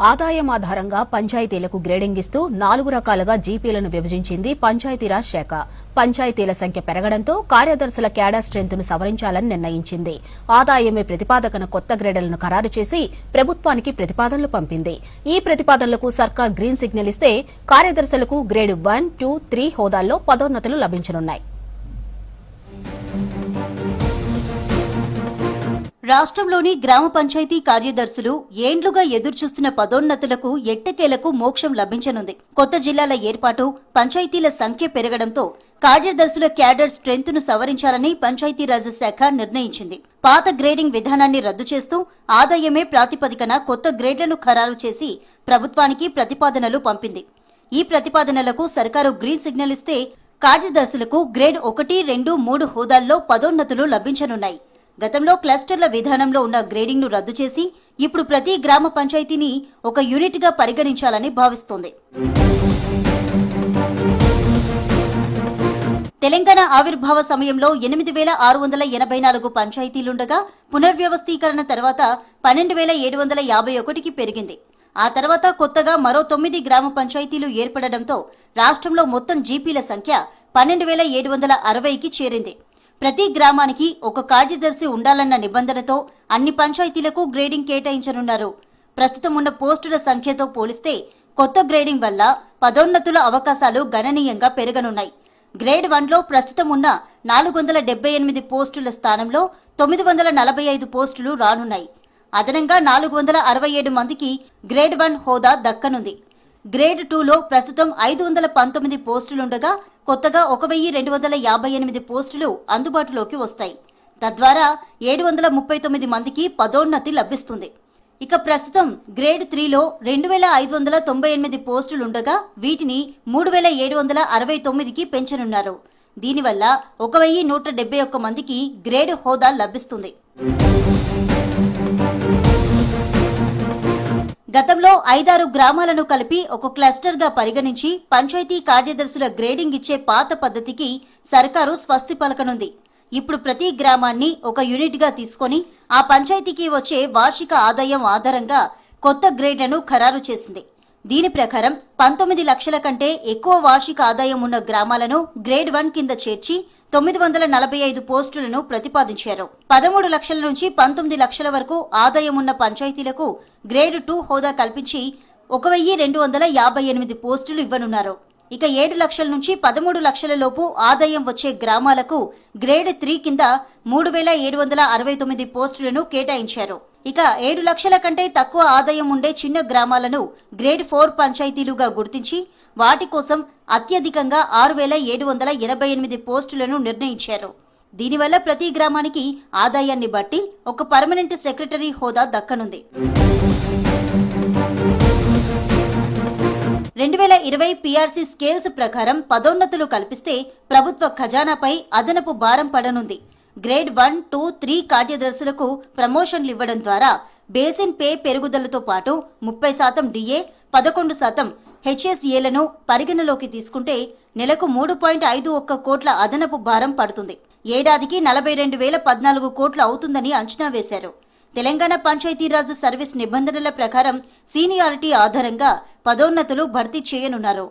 ఆదాయం ఆధారంగా పంచాయతీలకు గ్రేడింగ్ ఇస్తూ 4 రకాలుగా జీపీలను విభజించింది పంచాయతీరాజ్ శాఖ. పంచాయతీల సంఖ్య పెరగడంతో కార్యదర్శుల క్యాడర్ స్ట్రెంత్ను సవరించాలని నిర్ణయించింది. ఆదాయమే ప్రతిపాదకన కొత్త గ్రేడ్లను ఖరారు చేసి ప్రభుత్వానికి ప్రతిపాదనలు పంపింది. ఈ ప్రతిపాదనలకు సర్కార్ గ్రీన్ సిగ్నల్ ఇస్తే కార్యదర్శులకు గ్రేడ్ 1, 2, 3 హోదాల్లో పదోన్నతులు లభించనున్నాయి. రాష్ట్రంలోని గ్రామ పంచాయతీ కార్యదర్శులు ఏండ్లుగా ఎదురుచూస్తున్న పదోన్నతులకు ఎట్టకేలకు మోక్షం లభించనుంది. కొత్త జిల్లాల ఏర్పాటు, పంచాయతీల సంఖ్య పెరగడంతో కార్యదర్శుల క్యాడర్ స్ట్రెంత్ను సవరించాలని పంచాయతీరాజ్ శాఖ నిర్ణయించింది. పాత గ్రేడింగ్ విధానాన్ని రద్దు చేస్తూ ఆదాయమే ప్రాతిపదికన కొత్త గ్రేడ్లను ఖరారు చేసి ప్రభుత్వానికి ప్రతిపాదనలు పంపింది. ఈ ప్రతిపాదనలకు సర్కారు గ్రీన్ సిగ్నల్ ఇస్తే కార్యదర్శులకు గ్రేడ్ 1, 2, 3 హోదాల్లో పదోన్నతులు లభించనున్నాయి. గతంలో క్లస్టర్ల విధానంలో ఉన్న గ్రేడింగ్ను రద్దు చేసి ఇప్పుడు ప్రతి గ్రామ పంచాయతీని ఒక యూనిట్గా పరిగణించాలని భావిస్తోంది. తెలంగాణ ఆవిర్భావ సమయంలో 8,684 పంచాయతీలుండగా పునర్వ్యవస్థీకరణ తర్వాత 12,751కి పెరిగింది. ఆ తర్వాత కొత్తగా మరో 9 గ్రామ పంచాయతీలు ఏర్పడడంతో రాష్ట్రంలో మొత్తం జీపీల సంఖ్య 12,760కి చేరింది. ప్రతి గ్రామానికి ఒక కార్యదర్శి ఉండాలన్న నిబంధనతో అన్ని పంచాయతీలకు గ్రేడింగ్ కేటాయించనున్నారు. ప్రస్తుతం ఉన్న పోస్టుల సంఖ్యతో పోలిస్తే కొత్త గ్రేడింగ్ వల్ల పదోన్నతుల అవకాశాలు గణనీయంగా పెరగనున్నాయి. గ్రేడ్ 1లో ప్రస్తుతం ఉన్న 478 పోస్టుల స్థానంలో 945 పోస్టులు రానున్నాయి. అదనంగా 467 మందికి గ్రేడ్ 1 హోదా దక్కనుంది. గ్రేడ్ 2లో ప్రస్తుతం 519 పోస్టులుండగా కొత్తగా 1,258 పోస్టులు అందుబాటులోకి వస్తాయి. తద్వారా 739 మందికి పదోన్నతి లభిస్తుంది. ఇక ప్రస్తుతం గ్రేడ్ 3లో 2,598 పోస్టులుండగా వీటిని 3,769కి పెంచనున్నారు. దీనివల్ల 1,171 మందికి గ్రేడ్ హోదా లభిస్తుంది. గతంలో 5-6 గ్రామాలను కలిపి ఒక క్లస్టర్గా పరిగణించి పంచాయతీ కార్యదర్శుల గ్రేడింగ్ ఇచ్చే పాత పద్ధతికి సర్కారు స్వస్తి పలకనుంది. ఇప్పుడు ప్రతి గ్రామాన్ని ఒక యూనిట్గా తీసుకొని ఆ పంచాయతీకి వచ్చే వార్షిక ఆదాయం ఆధారంగా కొత్త గ్రేడ్లను ఖరారు చేసింది. దీని ప్రకారం 19 లక్షల కంటే ఎక్కువ వార్షిక ఆదాయం ఉన్న గ్రామాలను గ్రేడ్ 1 కింద చేర్చి 945 పోస్టులను ప్రతిపాదించారు. 13 లక్షల నుంచి 19 లక్షల వరకు ఆదాయం ఉన్న పంచాయతీలకు గ్రేడ్ 2 హోదా కల్పించి 1,258 పోస్టులు ఇవ్వనున్నారు. ఇక 7 లక్షల నుంచి 13 లక్షల లోపు ఆదాయం వచ్చే గ్రామాలకు గ్రేడ్ 3 కింద 3,769 పోస్టులను కేటాయించారు. ఇక 7 లక్షల కంటే తక్కువ ఆదాయం ఉండే చిన్న గ్రామాలను గ్రేడ్ 4 పంచాయతీలుగా గుర్తించి వాటి కోసం అత్యధికంగా 6,788 పోస్టులను నిర్ణయించారు. దీనివల్ల ప్రతి గ్రామానికి ఆదాయాన్ని బట్టి ఒక పర్మనెంట్ సెక్రటరీ హోదా దక్కనుంది. 2020 పీఆర్సీ స్కేల్స్ ప్రకారం పదోన్నతులు కల్పిస్తే ప్రభుత్వ ఖజానాపై అదనపు భారం పడనుంది. గ్రేడ్ 1, 2, 3 కార్యదర్శులకు ప్రమోషన్లు ఇవ్వడం ద్వారా బేసిన్ పే పెరుగుదలతో పాటు 30% డిఏ, 11% హెచ్ఎస్ఏలను పరిగణలోకి తీసుకుంటే నెలకు 3.51 కోట్ల అదనపు భారం పడుతుంది. ఏడాదికి 42,014 కోట్లు అవుతుందని అంచనా వేశారు. తెలంగాణ పంచాయతీరాజ్ సర్వీస్ నిబంధనల ప్రకారం సీనియారిటీ ఆధారంగా పదోన్నతులు భర్తీ చేయనున్నారు.